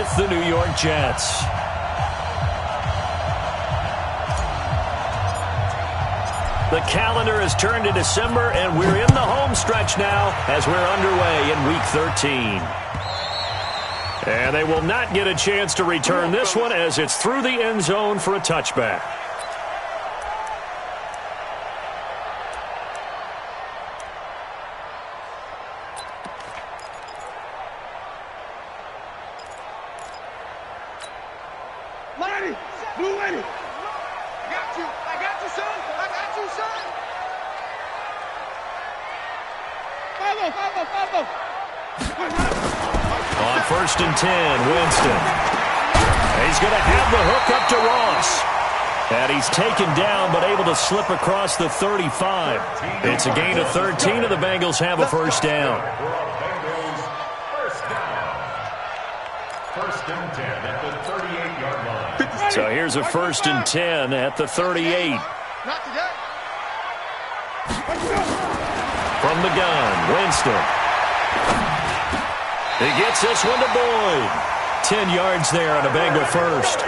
with the New York Jets. The calendar has turned to December, and we're in the home stretch now as we're underway in Week 13. And they will not get a chance to return this one as it's through the end zone for a touchback. Lenny, Blue Lenny. I got you, son. I got you, son. Follow. On 1st and 10, Winston. He's going to have the hook up to Ross. And he's taken down but able to slip across the 35. It's a gain of 13, and the Bengals have a first down. First and 10 at the 38-yard line. So here's a 1st and 10 at the 38. Not today. From the gun, Winston. He gets this one to Boyd. 10 yards there on a Bengal first.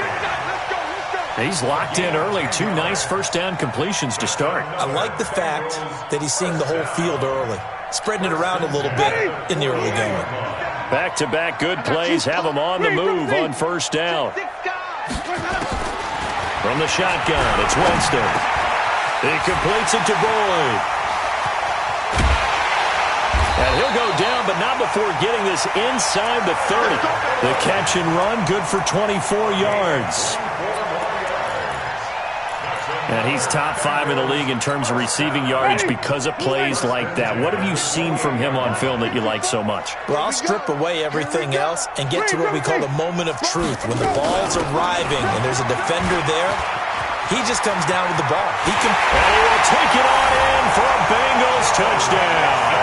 He's locked in early. 2 nice first down completions to start. I like the fact that he's seeing the whole field early, spreading it around a little bit in the early going. Back-to-back good plays have him on the move on first down. From the shotgun, it's Winston. He completes it to Boyd. And he'll go down, but not before getting this inside the 30. The catch and run, good for 24 yards. And he's top 5 in the league in terms of receiving yardage because of plays like that. What have you seen from him on film that you like so much? Well, I'll strip away everything else and get to what we call the moment of truth. When the ball's arriving and there's a defender there, he just comes down with the ball. He will take it on in for a Bengals touchdown.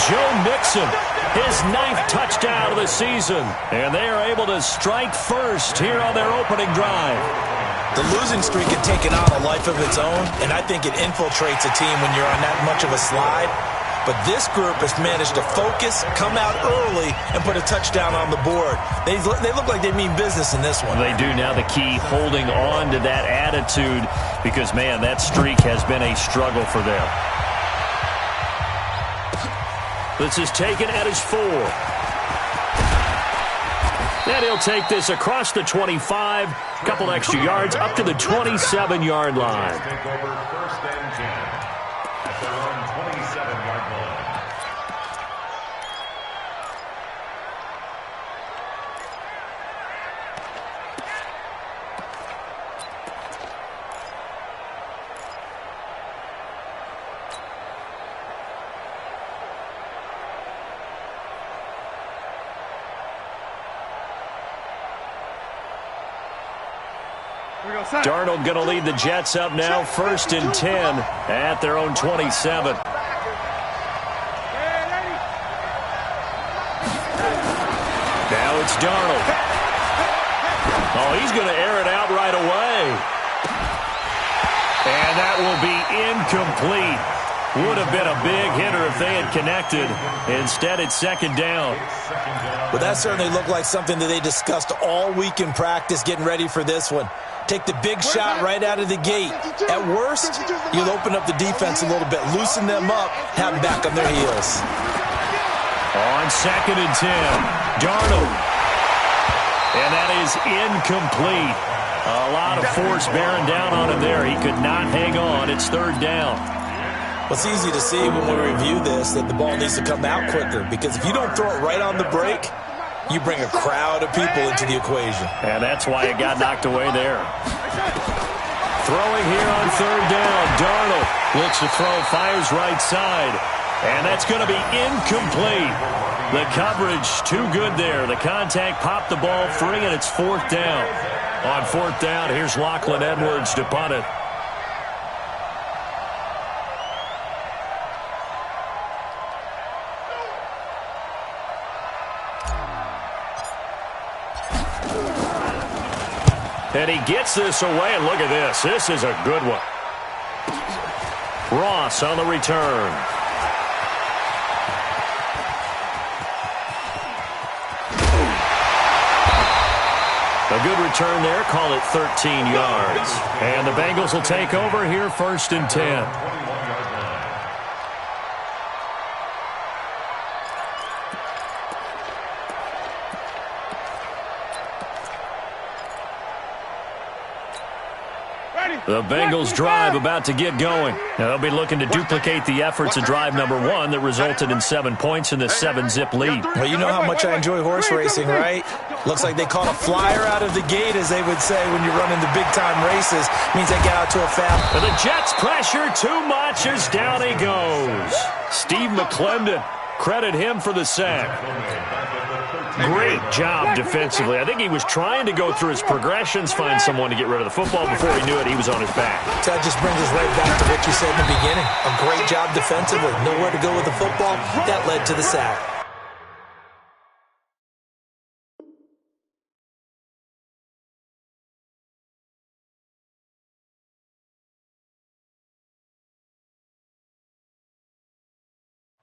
Joe Mixon, his 9th touchdown of the season. And they are able to strike first here on their opening drive. The losing streak had taken on a life of its own, and I think it infiltrates a team when you're on that much of a slide. But this group has managed to focus, come out early, and put a touchdown on the board. They look like they mean business in this one. They do. Now the key, holding on to that attitude, because, man, that streak has been a struggle for them. This is taken at his 4. And he'll take this across the 25, a couple extra yards, up to the 27-yard line. Take over 1st and 10 at their own 27-yard line. Darnold going to lead the Jets up now, 1st and 10 at their own 27. Now it's Darnold. Oh, he's going to air it out right away. And that will be incomplete. Would have been a big hitter if they had connected. Instead, it's 2nd down. Well, that certainly looked like something that they discussed all week in practice, getting ready for this one. Take the big shot right out of the gate. At worst, you'll open up the defense a little bit, loosen them up, have them back on their heels. On 2nd and 10, Darnold. And that is incomplete. A lot of force bearing down on him there. He could not hang on. It's 3rd down. Well, it's easy to see when we review this that the ball needs to come out quicker, because if you don't throw it right on the break, you bring a crowd of people into the equation. And that's why it got knocked away there. Throwing here on 3rd down. Darnold looks to throw, fires right side. And that's going to be incomplete. The coverage too good there. The contact popped the ball free, and it's 4th down. On 4th down, here's Lachlan Edwards to punt it. And he gets this away, and look at this. This is a good one. Ross on the return. A good return there. Call it 13 yards. And the Bengals will take over here 1st and 10. The Bengals drive about to get going. Now, they'll be looking to duplicate the efforts of drive number 1 that resulted in 7 points in the 7-zip lead. Well, you know how much I enjoy horse racing, right? Looks like they caught a flyer out of the gate, as they would say when you're running the big-time races. Means they get out to a fast. And the Jets pressure too much as down he goes. Steve McClendon, credit him for the sack. Great job defensively. I think he was trying to go through his progressions, find someone to get rid of the football. Before he knew it, he was on his back. That just brings us right back to what you said in the beginning. A great job defensively. Nowhere to go with the football. That led to the sack.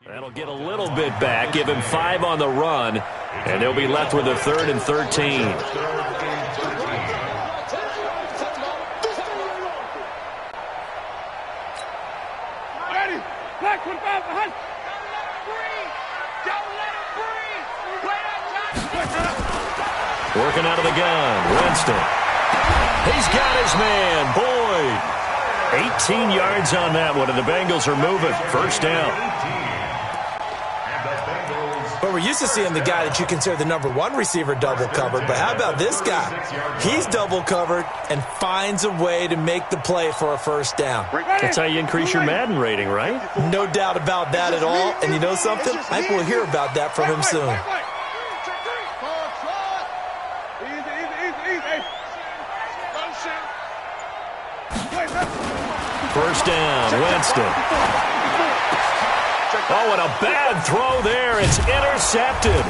That'll get a little bit back, give him 5 on the run, and they'll be left with a 3rd and 13. Working out of the gun, Winston. He's got his man, Boyd. 18 yards on that one, and the Bengals are moving. 1st down. But we're used to seeing the guy that you consider the number 1 receiver double covered. But how about this guy? He's double covered and finds a way to make the play for a 1st down. That's how you increase your Madden rating, right? No doubt about that at all. And you know something? I think we'll hear about that from him soon. First down, Winston. Oh, and a bad throw there. It's intercepted.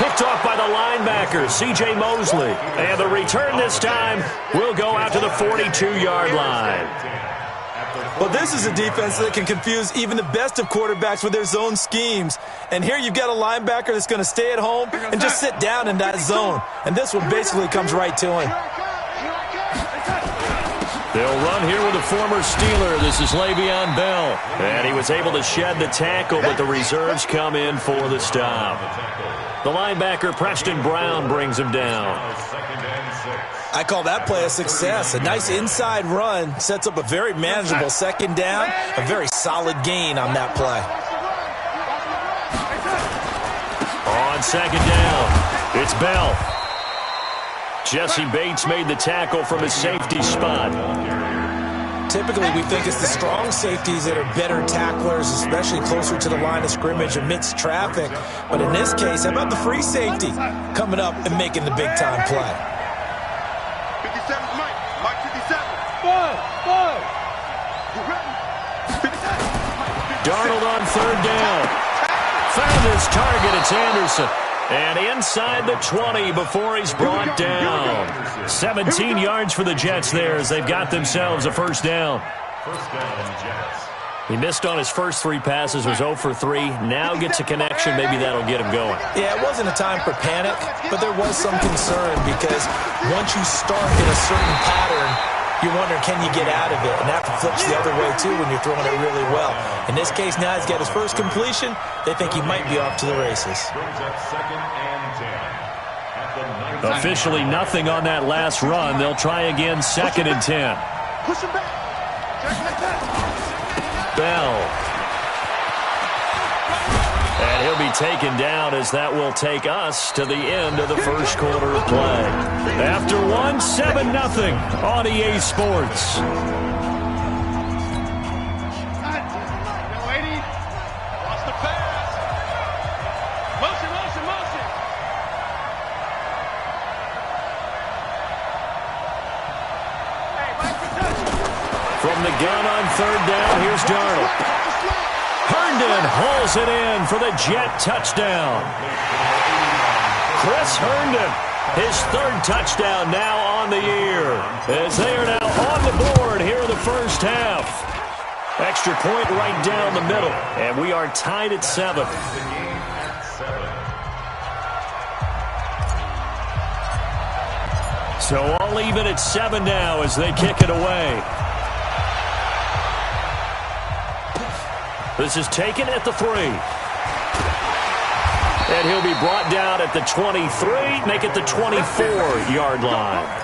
Picked off by the linebacker, C.J. Mosley. And the return this time will go out to the 42-yard line. Well, this is a defense that can confuse even the best of quarterbacks with their zone schemes. And here you've got a linebacker that's going to stay at home and just sit down in that zone. And this one basically comes right to him. They'll run here with a former Steeler. This is Le'Veon Bell. And he was able to shed the tackle, but the reserves come in for the stop. The linebacker, Preston Brown, brings him down. I call that play a success. A nice inside run sets up a very manageable 2nd down. A very solid gain on that play. On 2nd down, it's Bell. Jesse Bates made the tackle from his safety spot. Typically, we think it's the strong safeties that are better tacklers, especially closer to the line of scrimmage amidst traffic. But in this case, how about the free safety coming up and making the big-time play? 57, Mike 57. Darnold on 3rd down. Found his target. It's Anderson. And inside the 20 before he's brought down. 17 yards for the Jets there as they've got themselves a 1st down. 1st down, Jets. He missed on his first 3 passes, was 0 for 3. Now gets a connection. Maybe that'll get him going. Yeah, it wasn't a time for panic, but there was some concern because once you start in a certain pattern, you wonder, can you get out of it? And that flips the other way, too, when you're throwing it really well. In this case, now he's got his first completion. They think he might be off to the races. Brings up 2nd and 10. Officially nothing on that last run. They'll try again, 2nd and 10. Push him back. Bell. And he'll be taken down as that will take us to the end of the 1st quarter of play. After 1, 7-0 on EA Sports. From the gun on 3rd down, here's Darnold. Herndon hauls it in for the Jet touchdown. Chris Herndon, his 3rd touchdown now on the year, as they are now on the board here in the 1st half. Extra point right down the middle, and we are tied at 7. So all even at 7 now as they kick it away. This is taken at the 3. And he'll be brought down at the 23, make it the 24-yard line.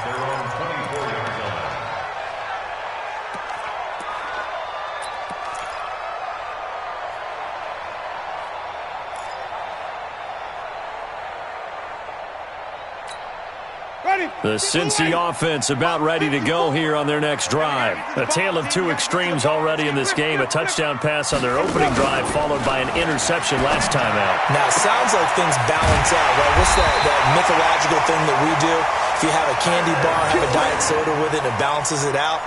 The Cincy offense about ready to go here on their next drive. A tale of two extremes already in this game. A touchdown pass on their opening drive followed by an interception last time out. Now, it sounds like things balance out, right? What's that mythological thing that we do? If you have a candy bar, have a diet soda with it, it balances it out.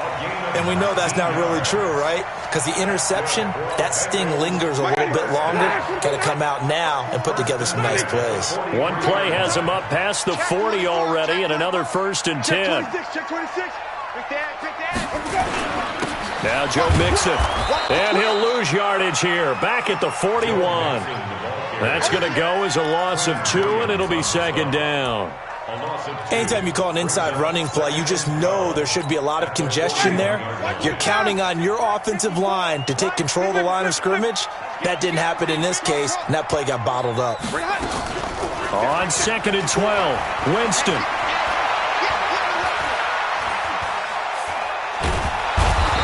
And we know that's not really true, right? Because the interception, that sting lingers a little bit longer. Got to come out now and put together some nice plays. One play has him up past the 40 already, and another 1st and 10. Now Joe Mixon, and he'll lose yardage here, back at the 41. That's going to go as a loss of 2, and it'll be 2nd down. Anytime you call an inside running play, you just know there should be a lot of congestion there. You're counting on your offensive line to take control of the line of scrimmage. That didn't happen in this case, and that play got bottled up. On 2nd and 12, Winston.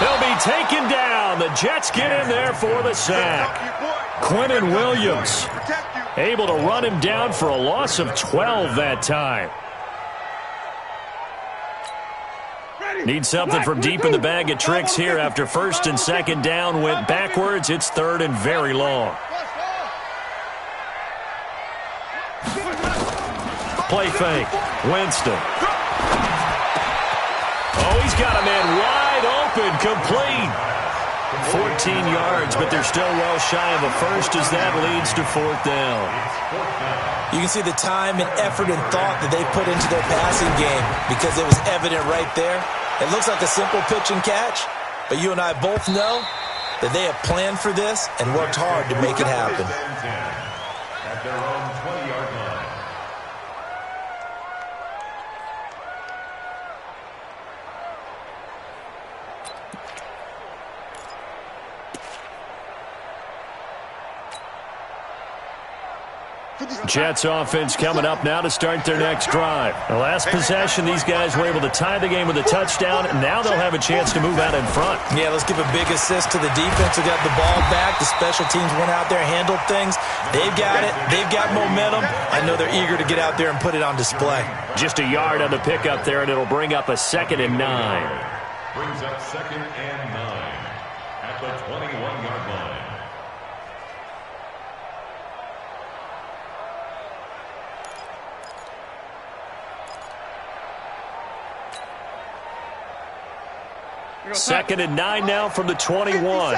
He'll be taken down. The Jets get in there for the sack. Quinnen Williams able to run him down for a loss of 12 that time. Need something from deep in the bag of tricks here after 1st and 2nd down went backwards. It's 3rd and very long. Play fake. Winston. Oh, he's got a man wide open, complete. 14 yards, but they're still well shy of a first as that leads to 4th down. You can see the time and effort and thought that they put into their passing game because it was evident right there. It looks like a simple pitch and catch, but you and I both know that they have planned for this and worked hard to make it happen. At their own 20-yard line. Jets offense coming up now to start their next drive. The last possession, these guys were able to tie the game with a touchdown, and now they'll have a chance to move out in front. Yeah, let's give a big assist to the defense who got the ball back. The special teams went out there, handled things. They've got it. They've got momentum. I know they're eager to get out there and put it on display. Just a yard on the pickup there, and it'll bring up a 2nd and 9. Brings up 2nd and 9 at the 21-yard line. Second and 9 now from the 21.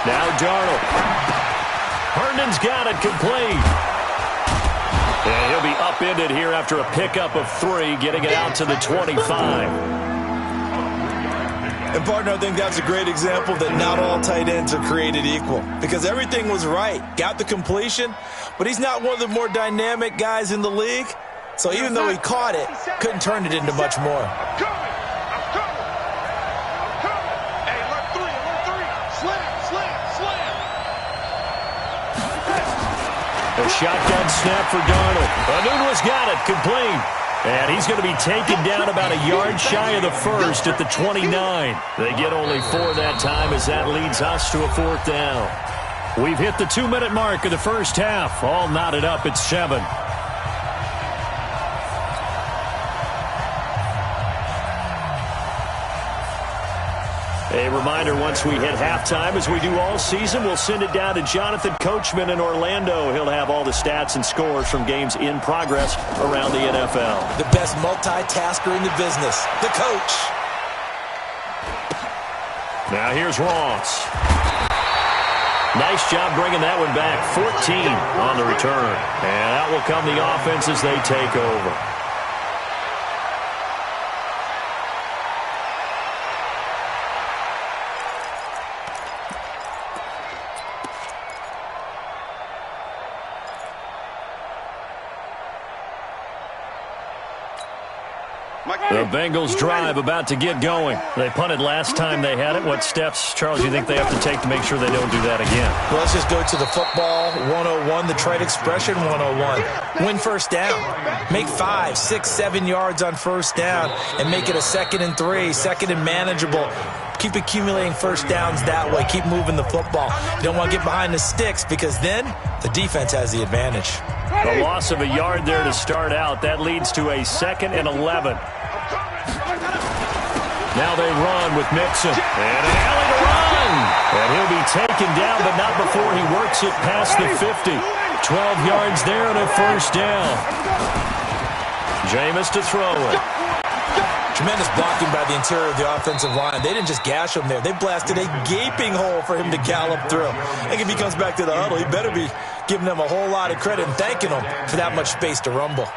Now Darnold. Herndon's got it complete. And he'll be upended here after a pickup of 3, getting it out to the 25. And, partner, I think that's a great example that not all tight ends are created equal because everything was right. Got the completion, but he's not one of the more dynamic guys in the league. So even though he caught it, couldn't turn it into much more. I'm coming. Hey, alert 3. Slam. A shotgun snap for Darnold. Anunua's got it, complete. And he's going to be taken down about a yard shy of the first at the 29. They get only 4 that time as that leads us to a 4th down. We've hit the 2-minute mark of the first half. All knotted up at 7. A reminder, once we hit halftime, as we do all season, we'll send it down to Jonathan Coachman in Orlando. He'll have all the stats and scores from games in progress around the NFL. The best multitasker in the business, the coach. Now here's Ross. Nice job bringing that one back. 14 on the return. And out will come the offense as they take over. The Bengals drive about to get going. They punted last time they had it. What steps, Charles, you think they have to take to make sure they don't do that again? Well, let's just go to the football 101, the trade expression 101. Win first down. Make 5, 6, 7 yards on first down and make it a 2nd and 3, 2nd and manageable. Keep accumulating first downs that way. Keep moving the football. You don't want to get behind the sticks because then the defense has the advantage. A loss of a yard there to start out. That leads to a 2nd and 11. Now they run with Mixon. And an alley to run. And he'll be taken down, but not before he works it past the 50. 12 yards there and a first down. Jameis to throw it. Tremendous blocking by the interior of the offensive line. They didn't just gash him there. They blasted a gaping hole for him to gallop through. I think if he comes back to the huddle, he better be giving them a whole lot of credit and thanking them for that much space to rumble.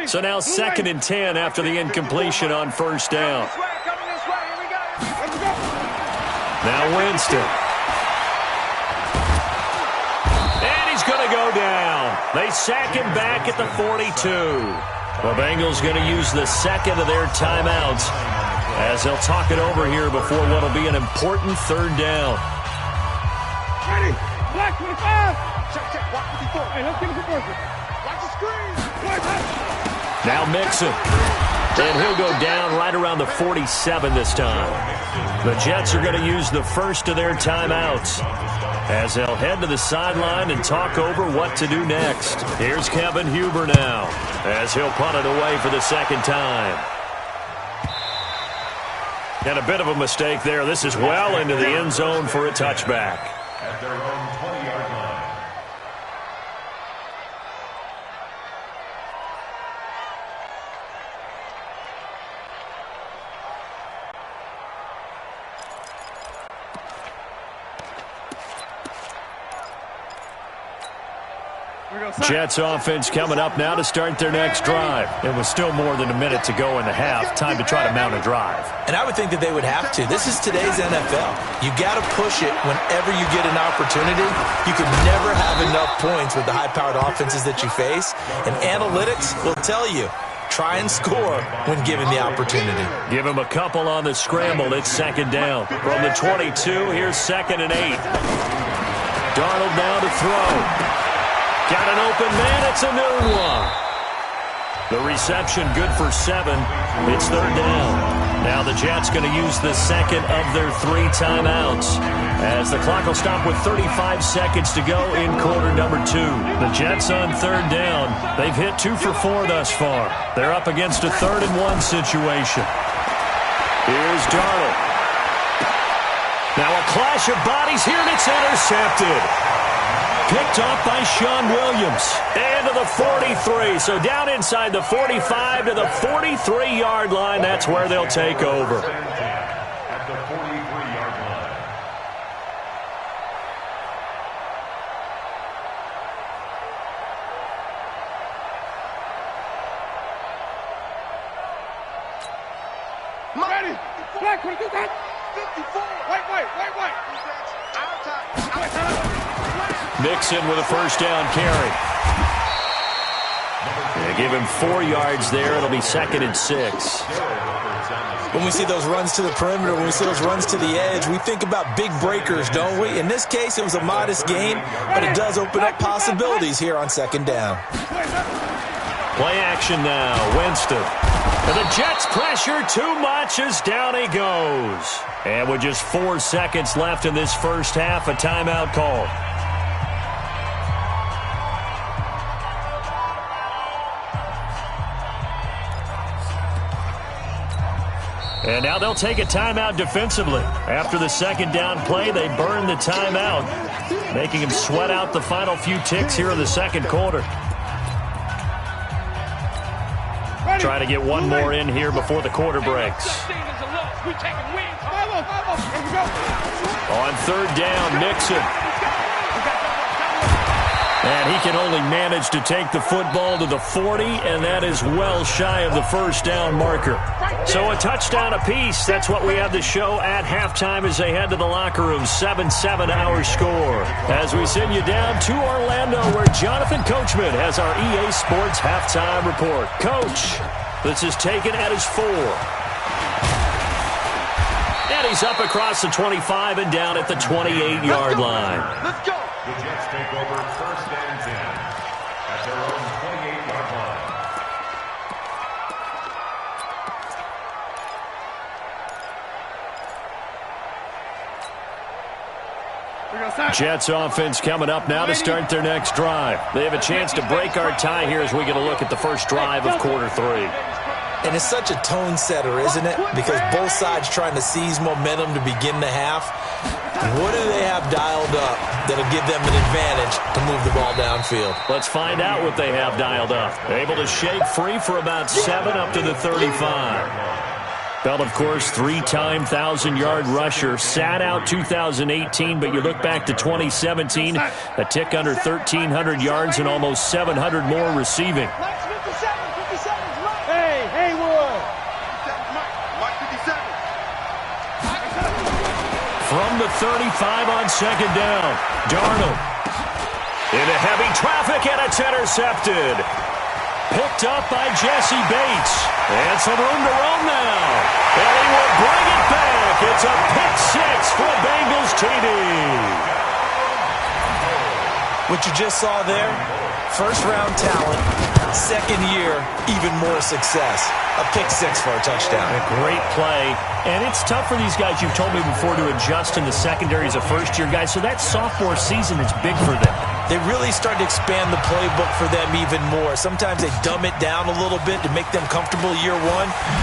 So now 2nd and 10 after the incompletion on first down. Now Winston. And he's going to go down. They sack him back at the 42. The Bengals going to use the 2nd of their timeouts as they'll talk it over here before what will be an important 3rd down. Ready. Black 25. Check. Watch 54. Hey, let's get it to watch the screen. Now Mixon. And he'll go down right around the 47 this time. The Jets are going to use the first of their timeouts as they'll head to the sideline and talk over what to do next. Here's Kevin Huber now as he'll punt it away for the 2nd time. And a bit of a mistake there. This is well into the end zone for a touchback. At their own 20-yard line. Jets offense coming up now to start their next drive. It was still more than a minute to go in the half. Time to try to mount a drive. And I would think that they would have to. This is today's NFL. You got to push it whenever you get an opportunity. You can never have enough points with the high-powered offenses that you face. And analytics will tell you, try and score when given the opportunity. Give him a couple on the scramble. It's 2nd down. From the 22, here's 2nd and 8. Darnold now to throw. Got an open man. It's a new one. The reception good for 7. It's 3rd down. Now the Jets going to use the 2nd of their 3 timeouts as the clock will stop with 35 seconds to go in quarter number 2. The Jets on 3rd down. They've hit 2 for 4 thus far. They're up against a 3rd and 1 situation. Here's Darnold. Now a clash of bodies here, and it's intercepted. Picked off by Sean Williams. And to the 43. So down inside the 45 to the 43-yard line. That's where they'll take over. At the 43-yard line. Ready. Black 52. 54. Wait. Mixon with a first down carry. They give him 4 yards there. It'll be 2nd and 6. When we see those runs to the perimeter, when we see those runs to the edge, we think about big breakers, don't we? In this case, it was a modest gain, but it does open up possibilities here on 2nd down. Play action now. Winston. And the Jets pressure too much as down he goes. And with just 4 seconds left in this first half, a timeout call. And now they'll take a timeout defensively. After the 2nd down play, they burn the timeout, making him sweat out the final few ticks here in the 2nd quarter. Try to get one more in here before the quarter breaks. On 3rd down, Mixon. And he can only manage to take the football to the 40, and that is well shy of the first down marker. So a touchdown apiece. That's what we have to show at halftime as they head to the locker room. 7-7 our score. As we send you down to Orlando, where Jonathan Coachman has our EA Sports halftime report. Coach, this is taken at his 4. And he's up across the 25 and down at the 28-yard line. Let's go. The Jets take over 1st and 10 at their own 28-yard line. Jets offense coming up now to start their next drive. They have a chance to break our tie here as we get a look at the first drive of quarter 3. And it's such a tone setter, isn't it? Because both sides trying to seize momentum to begin the half. What do they have dialed up that'll give them an advantage to move the ball downfield? Let's find out what they have dialed up. Able to shake free for about 7 up to the 35. Bell, of course, 3-time 1,000-yard rusher. Sat out 2018, but you look back to 2017, a tick under 1,300 yards and almost 700 more receiving. From the 35 on second down, Darnold into heavy traffic, and it's intercepted. Picked up by Jesse Bates. And some room to roam now. And he will bring it back. It's a pick 6 for a Bengals TD. What you just saw there, first-round talent, second year, even more success. A pick 6 for a touchdown. A great play. And it's tough for these guys, you've told me before, to adjust in the secondary as a first-year guy. So that sophomore season is big for them. They really start to expand the playbook for them even more. Sometimes they dumb it down a little bit to make them comfortable year 1.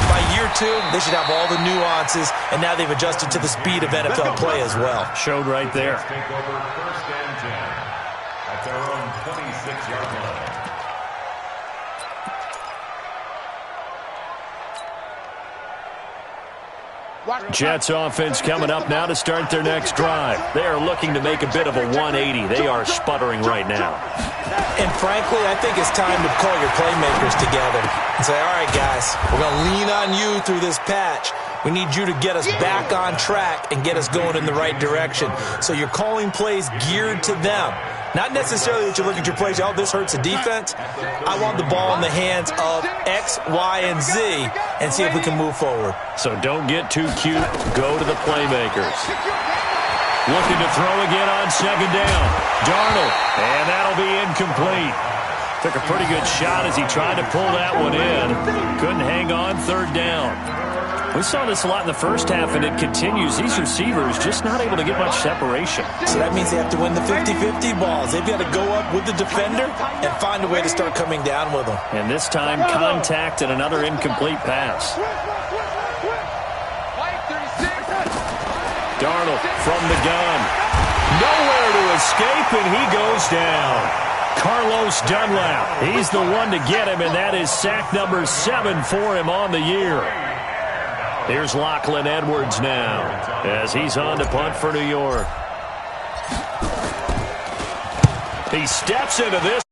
By year 2, they should have all the nuances, and now they've adjusted to the speed of NFL play as well. Showed right there. Take over 1st and 10 at their own 26-yard line. Jets offense coming up now to start their next drive. They are looking to make a bit of a 180. They are sputtering right now. And frankly, I think it's time to call your playmakers together and say, all right, guys, we're going to lean on you through this patch. We need you to get us back on track and get us going in the right direction. So you're calling plays geared to them. Not necessarily that you look at your plays, oh, this hurts the defense. I want the ball in the hands of X, Y, and Z and see if we can move forward. So don't get too cute. Go to the playmakers. Looking to throw again on second down. Darnold, and that'll be incomplete. Took a pretty good shot as he tried to pull that one in. Couldn't hang on third down. We saw this a lot in the first half, and it continues. These receivers just not able to get much separation. So that means they have to win the 50-50 balls. They've got to go up with the defender and find a way to start coming down with them. And this time, contact and another incomplete pass. Darnold from the gun. Nowhere to escape, and he goes down. Carlos Dunlap, he's the one to get him, and that is sack number 7 for him on the year. Here's Lachlan Edwards now as he's on to punt for New York. He steps into this